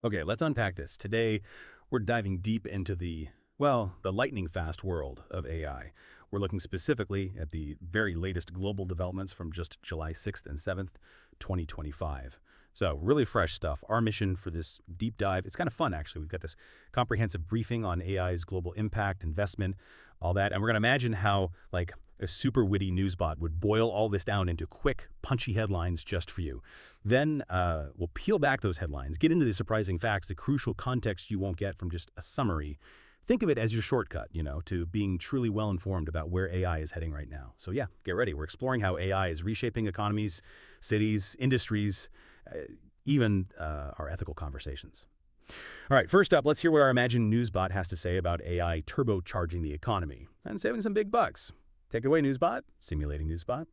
Okay, let's unpack this. Today, we're diving deep into the lightning-fast world of AI. We're looking specifically at the very latest global developments from just July 6th and 7th, 2025. So really fresh stuff. Our mission for this deep dive, it's kind of fun actually. We've got this comprehensive briefing on AI's global impact, investment, all that. And we're going to imagine how like a super witty news bot would boil all this down into quick, punchy headlines just for you. Then we'll peel back those headlines, get into the surprising facts, the crucial context you won't get from just a summary. Think of it as your shortcut, to being truly well-informed about where AI is heading right now. So yeah, get ready. We're exploring how AI is reshaping economies, cities, industries, even our ethical conversations. All right, first up, let's hear what our Imagine Newsbot has to say about AI turbocharging the economy and saving some big bucks. Take it away, Newsbot. Simulating Newsbot.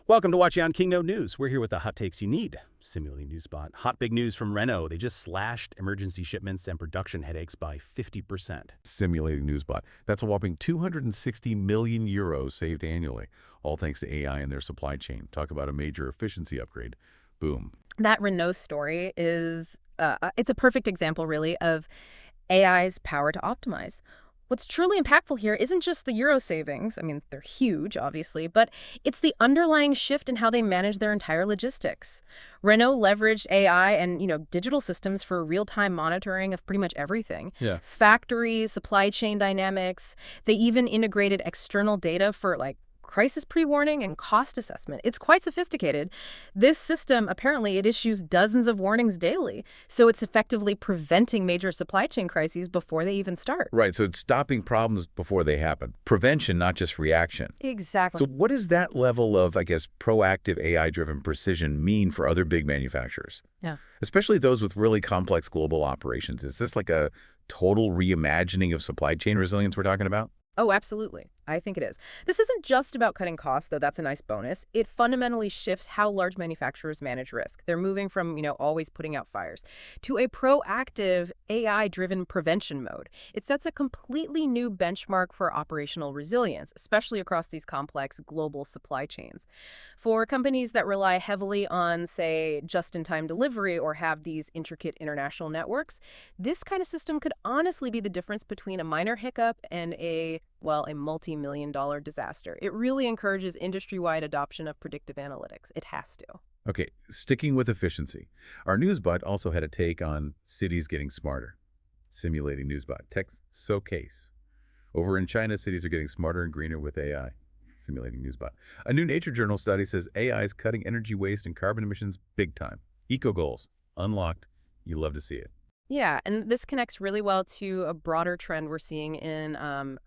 Welcome to watch Yanqing Node News. We're here with the hot takes you need. Simulating Newsbot. Hot big news from Renault. They just slashed emergency shipments and production headaches by 50%. Simulating Newsbot. That's a whopping 260 million euros saved annually, all thanks to AI and their supply chain. Talk about a major efficiency upgrade. Boom. That Renault story is, it's a perfect example, really, of AI's power to optimize. What's truly impactful here isn't just the euro savings. I mean, they're huge, obviously, but it's the underlying shift in how they manage their entire logistics. Renault leveraged AI and, digital systems for real-time monitoring of pretty much everything. Yeah. Factories, supply chain dynamics. They even integrated external data for, crisis pre-warning and cost assessment. It's quite sophisticated. This system, apparently, it issues dozens of warnings daily, so it's effectively preventing major supply chain crises before they even start. Right, so it's stopping problems before they happen. Prevention, not just reaction. Exactly. So what does that level of, proactive AI-driven precision mean for other big manufacturers? Yeah. Especially those with really complex global operations. Is this like a total reimagining of supply chain resilience we're talking about? Oh, absolutely. I think it is. This isn't just about cutting costs, though that's a nice bonus. It fundamentally shifts how large manufacturers manage risk. They're moving from, always putting out fires to a proactive AI-driven prevention mode. It sets a completely new benchmark for operational resilience, especially across these complex global supply chains. For companies that rely heavily on, say, just-in-time delivery or have these intricate international networks, this kind of system could honestly be the difference between a minor hiccup and a multi-million-dollar disaster. It really encourages industry-wide adoption of predictive analytics. It has to. Okay, sticking with efficiency. Our Newsbot also had a take on cities getting smarter. Simulating Newsbot. Text showcase. Over in China, cities are getting smarter and greener with AI. Simulating Newsbot. A new Nature Journal study says AI is cutting energy waste and carbon emissions big time. Eco goals. Unlocked. You love to see it. Yeah, and this connects really well to a broader trend we're seeing in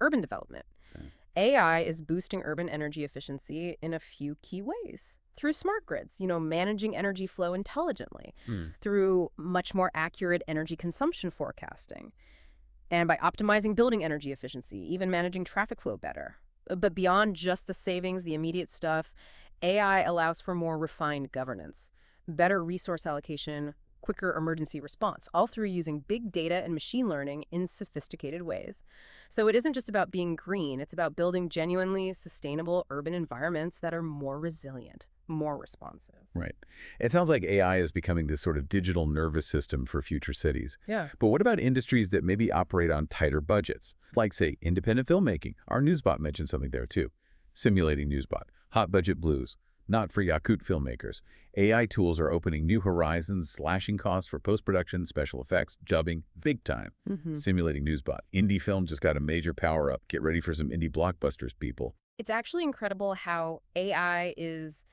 urban development. Okay. AI is boosting urban energy efficiency in a few key ways. Through smart grids, managing energy flow intelligently, through much more accurate energy consumption forecasting, and by optimizing building energy efficiency, even managing traffic flow better. But beyond just the savings, the immediate stuff, AI allows for more refined governance, better resource allocation, quicker emergency response, all through using big data and machine learning in sophisticated ways. So it isn't just about being green, it's about building genuinely sustainable urban environments that are more resilient, more responsive. Right. It sounds like AI is becoming this sort of digital nervous system for future cities. Yeah. But what about industries that maybe operate on tighter budgets? Like, say, independent filmmaking. Our Newsbot mentioned something there, too. Simulating Newsbot. Hot budget blues. Not for Yakut filmmakers. AI tools are opening new horizons, slashing costs for post-production, special effects, dubbing, big time. Simulating Newsbot. Indie film just got a major power-up. Get ready for some indie blockbusters, people. It's actually incredible how AI is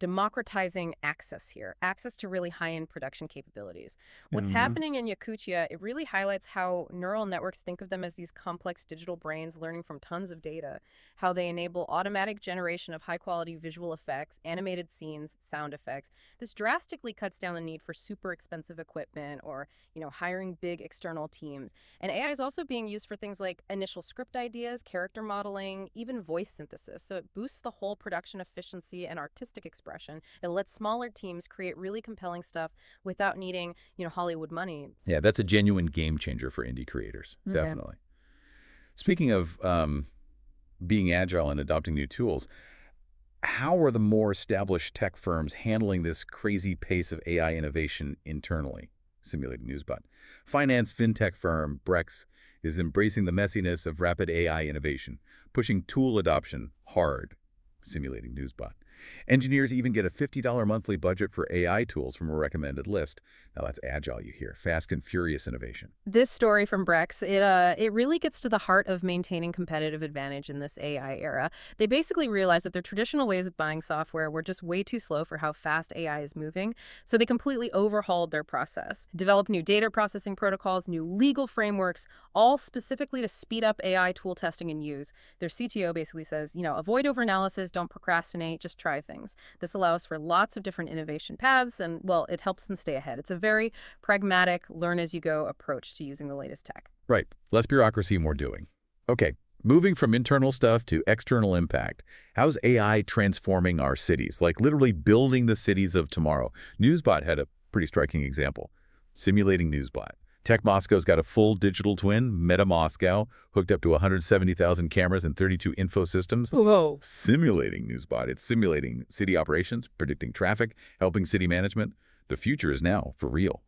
democratizing access here, access to really high-end production capabilities. What's happening in Yakutia, it really highlights how neural networks think of them as these complex digital brains learning from tons of data, how they enable automatic generation of high-quality visual effects, animated scenes, sound effects. This drastically cuts down the need for super expensive equipment or, hiring big external teams. And AI is also being used for things like initial script ideas, character modeling, even voice synthesis. So it boosts the whole production efficiency and artistic expression. It lets smaller teams create really compelling stuff without needing, Hollywood money. Yeah, that's a genuine game changer for indie creators, definitely. Speaking of being agile and adopting new tools, how are the more established tech firms handling this crazy pace of AI innovation internally? Simulating Newsbot. Finance fintech firm Brex is embracing the messiness of rapid AI innovation, pushing tool adoption hard. Simulating Newsbot. Engineers even get a $50 monthly budget for AI tools from a recommended list. Now that's agile, you hear. Fast and furious innovation. This story from Brex, it really gets to the heart of maintaining competitive advantage in this AI era. They basically realized that their traditional ways of buying software were just way too slow for how fast AI is moving, so they completely overhauled their process, developed new data processing protocols, new legal frameworks, all specifically to speed up AI tool testing and use. Their CTO basically says, avoid overanalysis, don't procrastinate, just try things. This allows for lots of different innovation paths, and, well, it helps them stay ahead. It's a very pragmatic, learn-as-you-go approach to using the latest tech. Right. Less bureaucracy, more doing. Okay, moving from internal stuff to external impact. How's AI transforming our cities? Like literally building the cities of tomorrow. Newsbot had a pretty striking example. Simulating Newsbot. Tech Moscow's got a full digital twin, Meta Moscow, hooked up to 170,000 cameras and 32 info systems. Whoa. Simulating Newsbot. It's simulating city operations, predicting traffic, helping city management. The future is now, for real.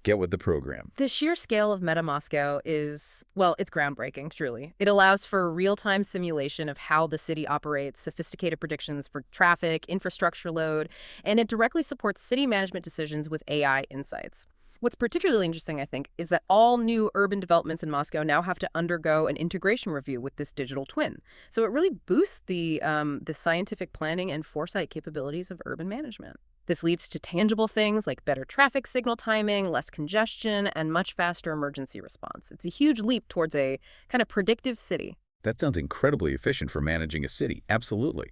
Get with the program. The sheer scale of Meta Moscow is, well, it's groundbreaking, truly. It allows for real-time simulation of how the city operates, sophisticated predictions for traffic, infrastructure load, and it directly supports city management decisions with AI insights. What's particularly interesting, I think, is that all new urban developments in Moscow now have to undergo an integration review with this digital twin. So it really boosts the scientific planning and foresight capabilities of urban management. This leads to tangible things like better traffic signal timing, less congestion, and much faster emergency response. It's a huge leap towards a kind of predictive city. That sounds incredibly efficient for managing a city. Absolutely.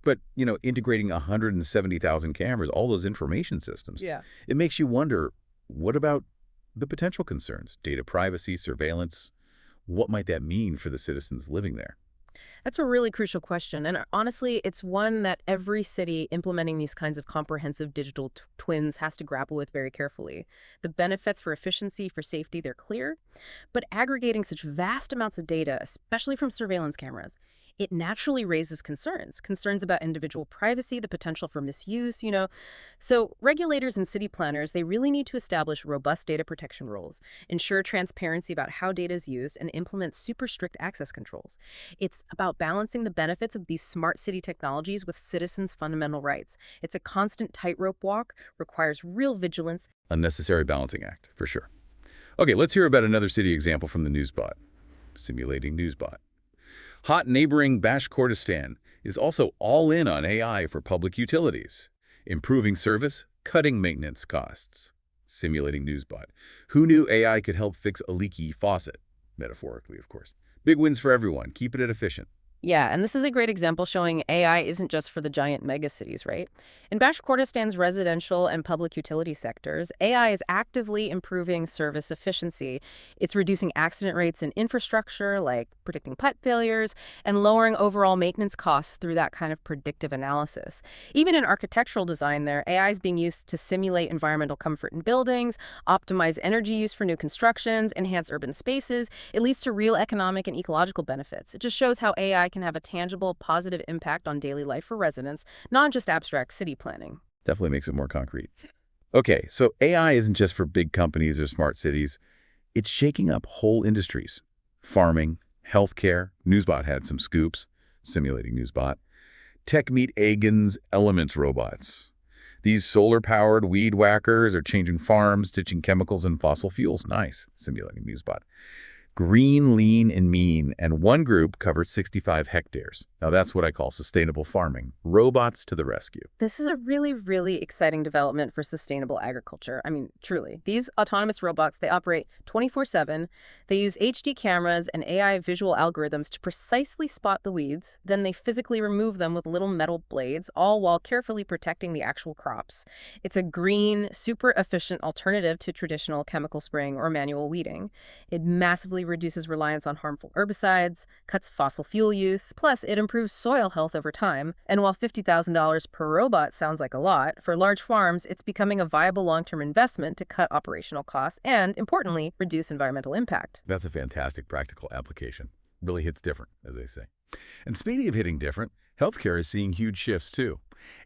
But, integrating 170,000 cameras, all those information systems, it makes you wonder, what about the potential concerns? Data privacy, surveillance? What might that mean for the citizens living there? That's a really crucial question. And honestly, it's one that every city implementing these kinds of comprehensive digital twins has to grapple with very carefully. The benefits for efficiency, for safety, they're clear. But aggregating such vast amounts of data, especially from surveillance cameras, it naturally raises concerns about individual privacy, the potential for misuse, So regulators and city planners, they really need to establish robust data protection rules, ensure transparency about how data is used, and implement super strict access controls. It's about balancing the benefits of these smart city technologies with citizens' fundamental rights. It's a constant tightrope walk, requires real vigilance. Unnecessary balancing act, for sure. Okay, let's hear about another city example from the Newsbot. Simulating Newsbot. Hot neighboring Bashkortostan is also all in on AI for public utilities, improving service, cutting maintenance costs. Simulating Newsbot. Who knew AI could help fix a leaky faucet? Metaphorically, of course. Big wins for everyone. Keep it efficient. Yeah, and this is a great example showing AI isn't just for the giant megacities, right? In Bashkortostan's residential and public utility sectors, AI is actively improving service efficiency. It's reducing accident rates in infrastructure, like predicting pipe failures, and lowering overall maintenance costs through that kind of predictive analysis. Even in architectural design there, AI is being used to simulate environmental comfort in buildings, optimize energy use for new constructions, enhance urban spaces. It leads to real economic and ecological benefits. It just shows how AI can have a tangible, positive impact on daily life for residents, not just abstract city planning. Definitely makes it more concrete. Okay, so AI isn't just for big companies or smart cities. It's shaking up whole industries. Farming, healthcare. Newsbot had some scoops. Simulating Newsbot. Tech meet Agen's Element robots. These solar-powered weed whackers are changing farms, ditching chemicals and fossil fuels. Nice. Simulating Newsbot. Green, lean, and mean, and one group covered 65 hectares. Now that's what I call sustainable farming. Robots to the rescue. This is a really, really exciting development for sustainable agriculture. I mean, truly. These autonomous robots, they operate 24/7. They use HD cameras and AI visual algorithms to precisely spot the weeds. Then they physically remove them with little metal blades, all while carefully protecting the actual crops. It's a green, super efficient alternative to traditional chemical spraying or manual weeding. It massively reduces reliance on harmful herbicides, cuts fossil fuel use, plus it improves soil health over time. And while $50,000 per robot sounds like a lot, for large farms, it's becoming a viable long-term investment to cut operational costs and, importantly, reduce environmental impact. That's a fantastic practical application. Really hits different, as they say. And speaking of hitting different, healthcare is seeing huge shifts, too.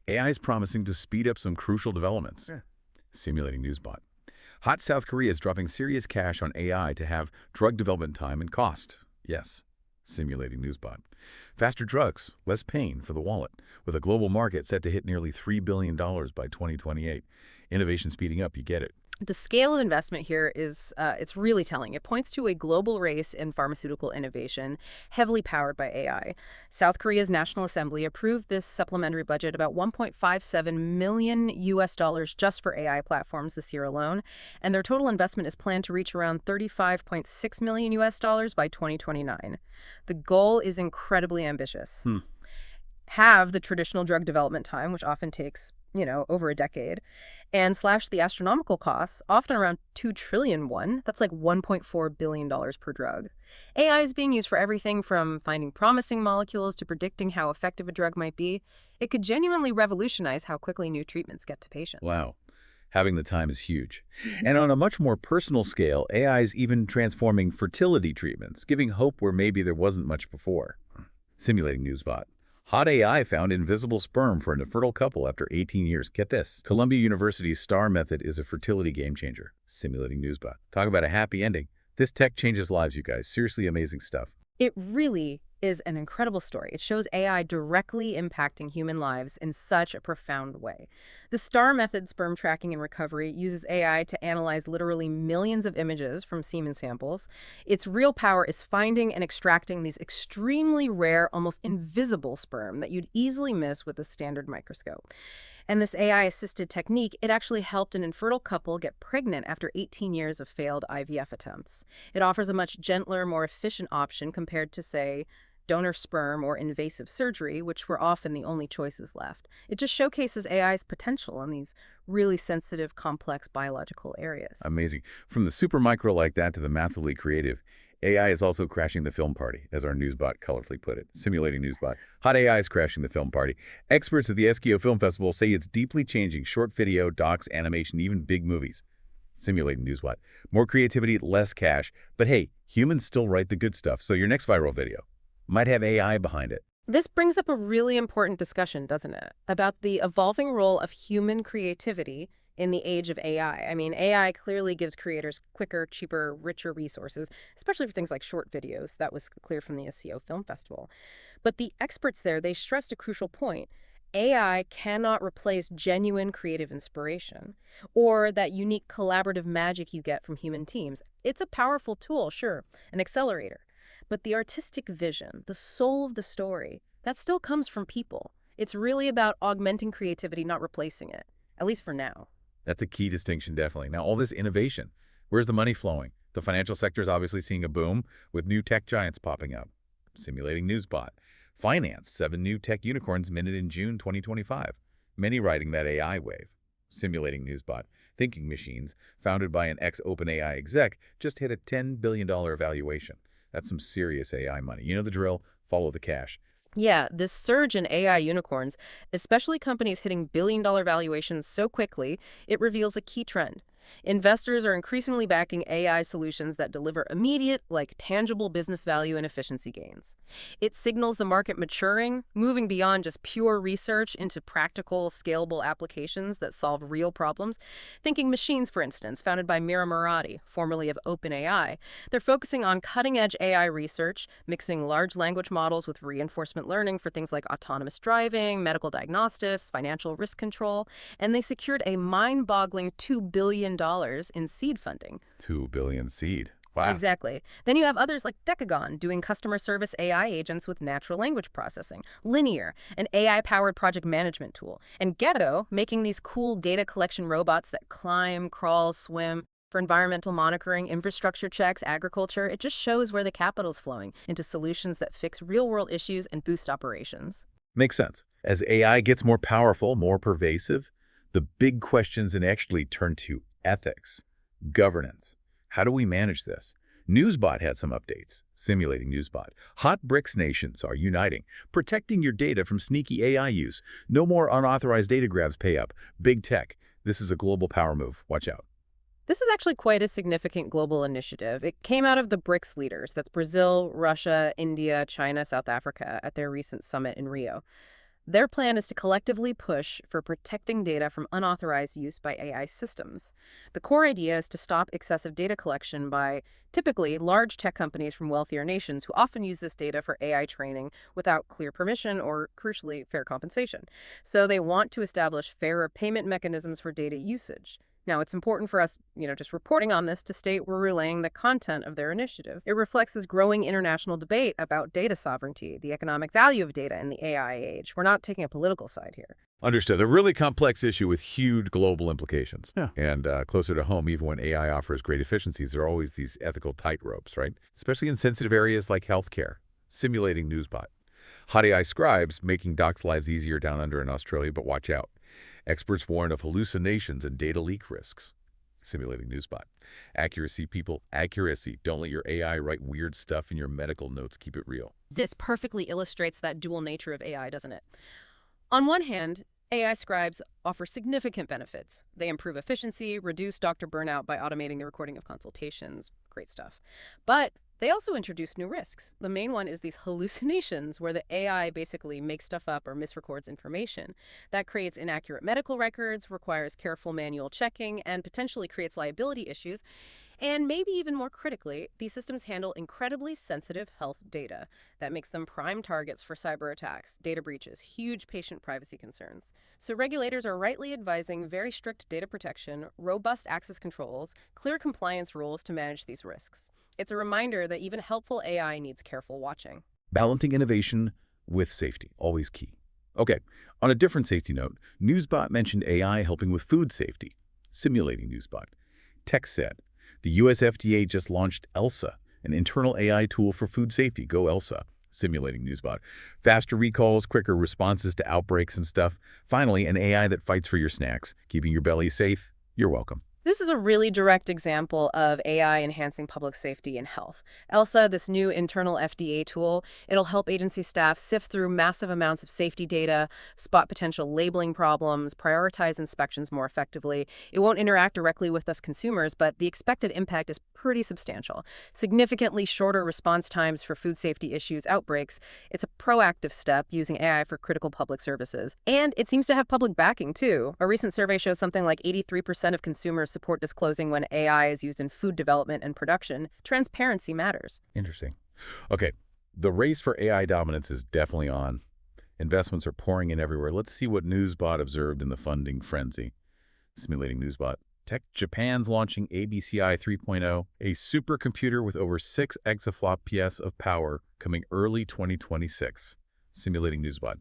AI is promising to speed up some crucial developments. Simulating Newsbot. Hot South Korea is dropping serious cash on AI to have drug development time and cost. Yes, simulating Newsbot. Faster drugs, less pain for the wallet, with a global market set to hit nearly $3 billion by 2028. Innovation speeding up, you get it. The scale of investment here is it's really telling. It points to a global race in pharmaceutical innovation, heavily powered by AI. South Korea's National Assembly approved this supplementary budget about $1.57 million just for AI platforms this year alone, and their total investment is planned to reach around $35.6 million by 2029. The goal is incredibly ambitious. Have the traditional drug development time, which often takes, over a decade, and slash the astronomical costs, often around 2 trillion won. That's like $1.4 billion per drug. AI is being used for everything from finding promising molecules to predicting how effective a drug might be. It could genuinely revolutionize how quickly new treatments get to patients. Wow. Having the time is huge. And on a much more personal scale, AI is even transforming fertility treatments, giving hope where maybe there wasn't much before. Simulating Newsbot. Hot AI found invisible sperm for an infertile couple after 18 years. Get this. Columbia University's STAR method is a fertility game changer. Simulating Newsbot. Talk about a happy ending. This tech changes lives, you guys. Seriously amazing stuff. It really is an incredible story. It shows AI directly impacting human lives in such a profound way. The STAR method, sperm tracking and recovery, uses AI to analyze literally millions of images from semen samples. Its real power is finding and extracting these extremely rare, almost invisible sperm that you'd easily miss with a standard microscope. And this AI-assisted technique, it actually helped an infertile couple get pregnant after 18 years of failed IVF attempts. It offers a much gentler, more efficient option compared to, say, donor sperm or invasive surgery, which were often the only choices left. It just showcases AI's potential in these really sensitive, complex biological areas. Amazing. From the super micro like that to the massively creative, AI is also crashing the film party, as our Newsbot colorfully put it. Simulating Newsbot. Hot AI is crashing the film party. Experts at the SKO Film Festival say it's deeply changing short video, docs, animation, even big movies. Simulating Newsbot. More creativity, less cash. But hey, humans still write the good stuff, so your next viral video might have AI behind it. This brings up a really important discussion, doesn't it? About the evolving role of human creativity in the age of AI. I mean, AI clearly gives creators quicker, cheaper, richer resources, especially for things like short videos. That was clear from the SEO Film Festival. But the experts there, they stressed a crucial point. AI cannot replace genuine creative inspiration or that unique collaborative magic you get from human teams. It's a powerful tool, sure, an accelerator. But the artistic vision, the soul of the story, that still comes from people. It's really about augmenting creativity, not replacing it, at least for now. That's a key distinction, definitely. Now, all this innovation, where's the money flowing? The financial sector is obviously seeing a boom with new tech giants popping up. Simulating Newsbot. Finance, 7 new tech unicorns minted in June 2025, many riding that AI wave. Simulating Newsbot. Thinking Machines, founded by an ex-OpenAI exec, just hit a $10 billion valuation. That's some serious AI money. You know the drill. Follow the cash. Yeah, this surge in AI unicorns, especially companies hitting billion-dollar valuations so quickly, it reveals a key trend. Investors are increasingly backing AI solutions that deliver immediate, tangible business value and efficiency gains. It signals the market maturing, moving beyond just pure research into practical, scalable applications that solve real problems. Thinking Machines, for instance, founded by Mira Murati, formerly of OpenAI, they're focusing on cutting-edge AI research, mixing large language models with reinforcement learning for things like autonomous driving, medical diagnostics, financial risk control, and they secured a mind-boggling $2 billion in seed funding. 2 billion seed. Wow. Exactly. Then you have others like Decagon doing customer service AI agents with natural language processing, Linear, an AI-powered project management tool, and Ghetto making these cool data collection robots that climb, crawl, swim. For environmental monitoring, infrastructure checks, agriculture, it just shows where the capital's flowing into solutions that fix real-world issues and boost operations. Makes sense. As AI gets more powerful, more pervasive, the big questions actually turn to ethics, governance. How do we manage this? Newsbot had some updates. Simulating Newsbot. Hot BRICS nations are uniting, protecting your data from sneaky AI use. No more unauthorized data grabs pay up. Big tech. This is a global power move. Watch out. This is actually quite a significant global initiative. It came out of the BRICS leaders. That's Brazil, Russia, India, China, South Africa at their recent summit in Rio. Their plan is to collectively push for protecting data from unauthorized use by AI systems. The core idea is to stop excessive data collection by typically large tech companies from wealthier nations who often use this data for AI training without clear permission or, crucially, fair compensation. So they want to establish fairer payment mechanisms for data usage. Now, it's important for us, just reporting on this to state we're relaying the content of their initiative. It reflects this growing international debate about data sovereignty, the economic value of data in the AI age. We're not taking a political side here. Understood. A really complex issue with huge global implications. Yeah. And closer to home, even when AI offers great efficiencies, there are always these ethical tightropes, right? Especially in sensitive areas like healthcare. Simulating Newsbot. Hot AI scribes making docs' lives easier down under in Australia, but watch out. Experts warn of hallucinations and data leak risks. Simulating Newsbot. Accuracy, people, accuracy. Don't let your AI write weird stuff in your medical notes. Keep it real. This perfectly illustrates that dual nature of AI, doesn't it? On one hand, AI scribes offer significant benefits. They improve efficiency, reduce doctor burnout by automating the recording of consultations. Great stuff. But they also introduce new risks. The main one is these hallucinations, where the AI basically makes stuff up or misrecords information. That creates inaccurate medical records, requires careful manual checking, and potentially creates liability issues. And maybe even more critically, these systems handle incredibly sensitive health data that makes them prime targets for cyber attacks, data breaches, huge patient privacy concerns. So regulators are rightly advising very strict data protection, robust access controls, clear compliance rules to manage these risks. It's a reminder that even helpful AI needs careful watching. Balancing innovation with safety, always key. Okay, on a different safety note, Newsbot mentioned AI helping with food safety. Simulating Newsbot. Tech said, the US FDA just launched ELSA, an internal AI tool for food safety. Go ELSA. Simulating Newsbot. Faster recalls, quicker responses to outbreaks and stuff. Finally, an AI that fights for your snacks, keeping your belly safe. You're welcome. This is a really direct example of AI enhancing public safety and health. ELSA, this new internal FDA tool, it'll help agency staff sift through massive amounts of safety data, spot potential labeling problems, prioritize inspections more effectively. It won't interact directly with us consumers, but the expected impact is pretty substantial. Significantly shorter response times for food safety issues, outbreaks. It's a proactive step using AI for critical public services. And it seems to have public backing, too. A recent survey shows something like 83% of consumers support disclosing when AI is used in food development and production. Transparency matters. Interesting. Okay, the race for AI dominance is definitely on. Investments are pouring in everywhere. Let's see what Newsbot observed in the funding frenzy. Simulating Newsbot. Tech Japan's launching ABCI 3.0, a supercomputer with over 6 exaflop PS of power coming early 2026. Simulating Newsbot.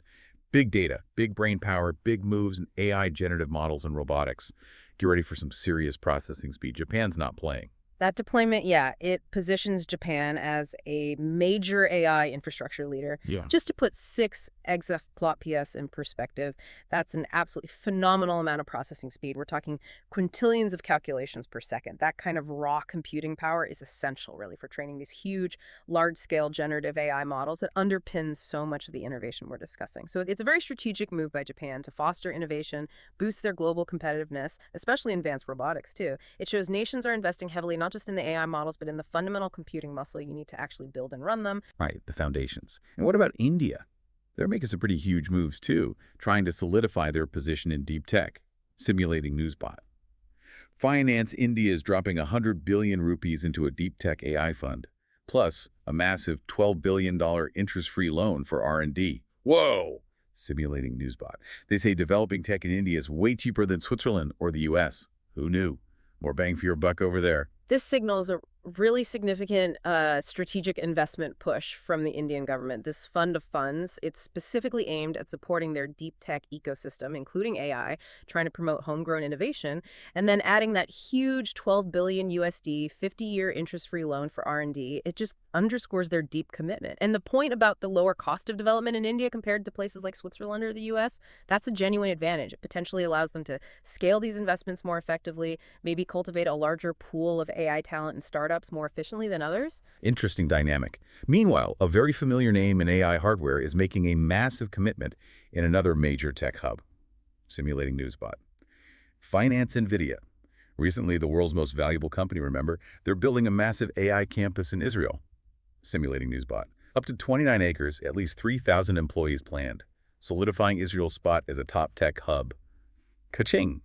Big data, big brain power, big moves in AI generative models and robotics. Get ready for some serious processing speed. Japan's not playing. That deployment, it positions Japan as a major AI infrastructure leader. Yeah. Just to put 6 exaflop PS in perspective, that's an absolutely phenomenal amount of processing speed. We're talking quintillions of calculations per second. That kind of raw computing power is essential, really, for training these huge, large-scale generative AI models that underpins so much of the innovation we're discussing. So it's a very strategic move by Japan to foster innovation, boost their global competitiveness, especially in advanced robotics, too. It shows nations are investing heavily not just in the AI models, but in the fundamental computing muscle you need to actually build and run them. Right, the foundations. And what about India? They're making some pretty huge moves, too, trying to solidify their position in deep tech. Simulating Newsbot. Finance India is dropping 100 billion rupees into a deep tech AI fund, plus a massive $12 billion interest-free loan for R&D. Whoa! Simulating Newsbot. They say developing tech in India is way cheaper than Switzerland or the US. Who knew? More bang for your buck over there. This signals a really significant strategic investment push from the Indian government. This fund of funds, it's specifically aimed at supporting their deep tech ecosystem, including AI, trying to promote homegrown innovation, and then adding that huge 12 billion USD 50-year interest-free loan for R&D. It just underscores their deep commitment. And the point about the lower cost of development in India compared to places like Switzerland or the US, that's a genuine advantage. It potentially allows them to scale these investments more effectively, maybe cultivate a larger pool of AI talent and startups more efficiently than others. Interesting dynamic. Meanwhile, a very familiar name in AI hardware is making a massive commitment in another major tech hub. Simulating Newsbot. Finance NVIDIA. Recently, the world's most valuable company, remember? They're building a massive AI campus in Israel. Simulating Newsbot. Up to 29 acres, at least 3,000 employees planned. solidifying Israel's spot as a top tech hub. Ka-ching!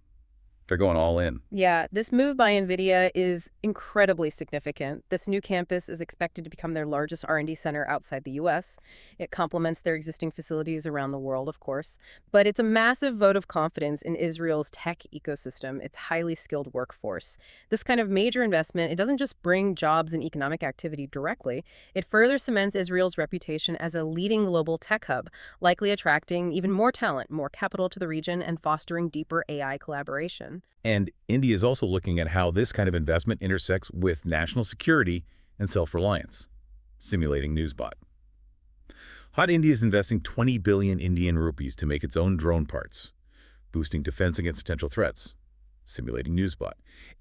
They're going all in. Yeah, this move by NVIDIA is incredibly significant. This new campus is expected to become their largest R&D center outside the U.S. It complements their existing facilities around the world, of course. But it's a massive vote of confidence in Israel's tech ecosystem, its highly skilled workforce. This kind of major investment, it doesn't just bring jobs and economic activity directly. It further cements Israel's reputation as a leading global tech hub, likely attracting even more talent, more capital to the region, and fostering deeper AI collaboration. And India is also looking at how this kind of investment intersects with national security and self-reliance. Simulating Newsbot. Hot India is investing 20 billion Indian rupees to make its own drone parts, boosting defense against potential threats. Simulating Newsbot.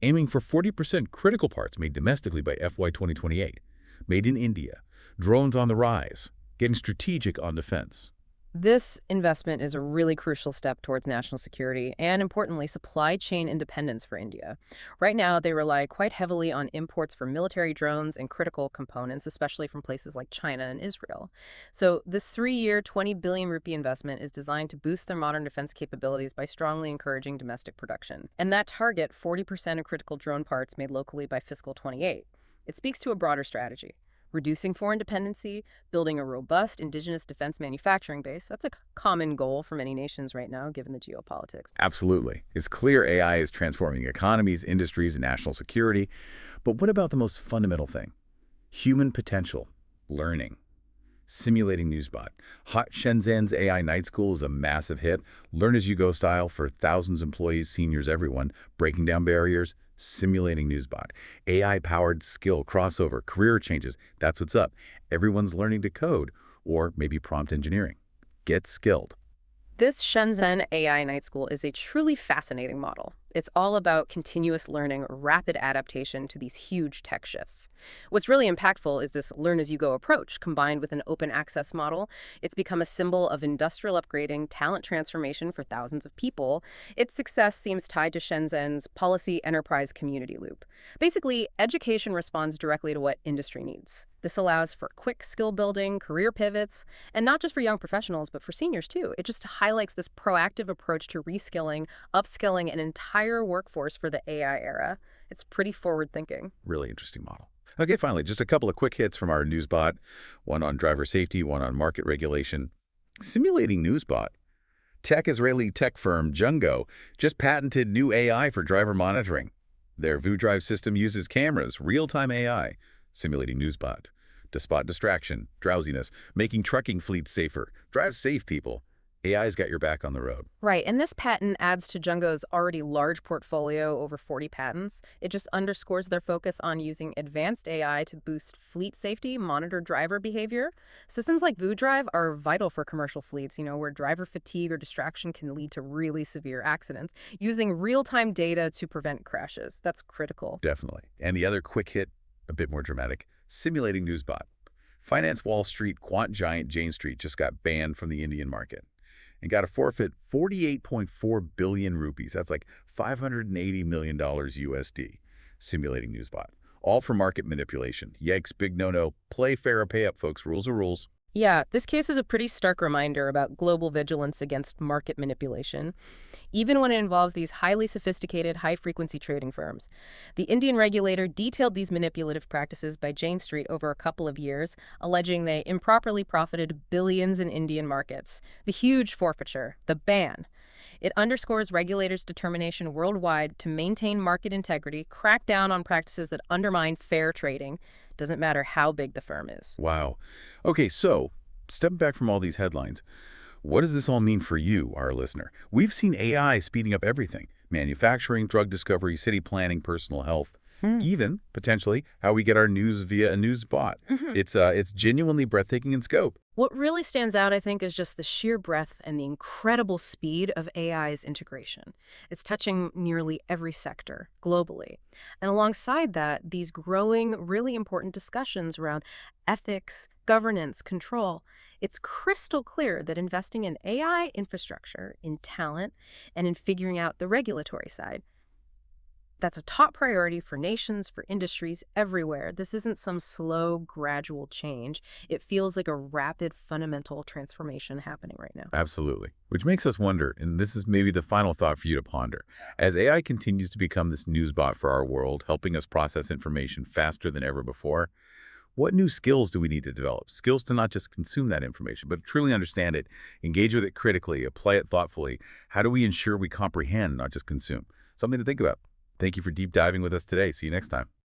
Aiming for 40% critical parts made domestically by FY 2028. Made in India. Drones on the rise. Getting strategic on defense. This investment is a really crucial step towards national security and, importantly, supply chain independence for India. Right now, they rely quite heavily on imports for military drones and critical components, especially from places like China and Israel. So this 3-year, 20 billion rupee investment is designed to boost their modern defense capabilities by strongly encouraging domestic production. And that target, 40% of critical drone parts made locally by fiscal 28. It speaks to a broader strategy. Reducing foreign dependency, building a robust indigenous defense manufacturing base. That's a common goal for many nations right now, given the geopolitics. Absolutely. It's clear AI is transforming economies, industries, and national security. But what about the most fundamental thing? Human potential, learning. Simulating Newsbot. Hot Shenzhen's AI Night School is a massive hit. Learn-as-you-go style for thousands of employees, seniors, everyone. Breaking down barriers. Simulating Newsbot. AI-powered skill crossover, career changes. That's what's up. Everyone's learning to code, or maybe prompt engineering. Get skilled. This Shenzhen AI Night School is a truly fascinating model. It's all about continuous learning, rapid adaptation to these huge tech shifts. What's really impactful is this learn-as-you-go approach combined with an open access model. It's become a symbol of industrial upgrading, talent transformation for thousands of people. Its success seems tied to Shenzhen's policy enterprise community loop. Basically, education responds directly to what industry needs. This allows for quick skill building, career pivots, and not just for young professionals, but for seniors too. It just highlights this proactive approach to reskilling, upskilling an entire workforce for the AI era. It's pretty forward-thinking. Really interesting model. Okay, finally, just a couple of quick hits from our Newsbot. One on driver safety, one on market regulation. Simulating Newsbot. Israeli tech firm Jungo just patented new AI for driver monitoring. Their VU-Drive system uses cameras, real-time AI. Simulating Newsbot. To spot distraction, drowsiness, making trucking fleets safer. Drive safe, people. AI's got your back on the road. Right, and this patent adds to Jungo's already large portfolio, over 40 patents. It just underscores their focus on using advanced AI to boost fleet safety, monitor driver behavior. Systems like VU-Drive are vital for commercial fleets, where driver fatigue or distraction can lead to really severe accidents, using real-time data to prevent crashes. That's critical. Definitely. And the other quick hit, a bit more dramatic, Simulating Newsbot. Finance Wall Street quant giant Jane Street just got banned from the Indian market and got to forfeit 48.4 billion rupees. That's like $580 million USD. Simulating Newsbot. All for market manipulation. Yikes, big no-no. Play fair or pay up, folks. Rules are rules. Yeah, this case is a pretty stark reminder about global vigilance against market manipulation, even when it involves these highly sophisticated, high-frequency trading firms. The Indian regulator detailed these manipulative practices by Jane Street over a couple of years, alleging they improperly profited billions in Indian markets. The huge forfeiture, the ban. It underscores regulators' determination worldwide to maintain market integrity, crack down on practices that undermine fair trading. Doesn't matter how big the firm is. Wow. Okay, so stepping back from all these headlines, what does this all mean for you, our listener? We've seen AI speeding up everything. Manufacturing, drug discovery, city planning, personal health, even, potentially, how we get our news via a news bot. It's genuinely breathtaking in scope. What really stands out, I think, is just the sheer breadth and the incredible speed of AI's integration. It's touching nearly every sector, globally. And alongside that, these growing, really important discussions around ethics, governance, control. It's crystal clear that investing in AI infrastructure, in talent, and in figuring out the regulatory side, That's a top priority for nations, for industries, everywhere. This isn't some slow, gradual change. It feels like a rapid, fundamental transformation happening right now. Absolutely. Which makes us wonder, and this is maybe the final thought for you to ponder. As AI continues to become this news bot for our world, helping us process information faster than ever before, what new skills do we need to develop? Skills to not just consume that information, but truly understand it, engage with it critically, apply it thoughtfully. How do we ensure we comprehend, not just consume? Something to think about. Thank you for deep diving with us today. See you next time.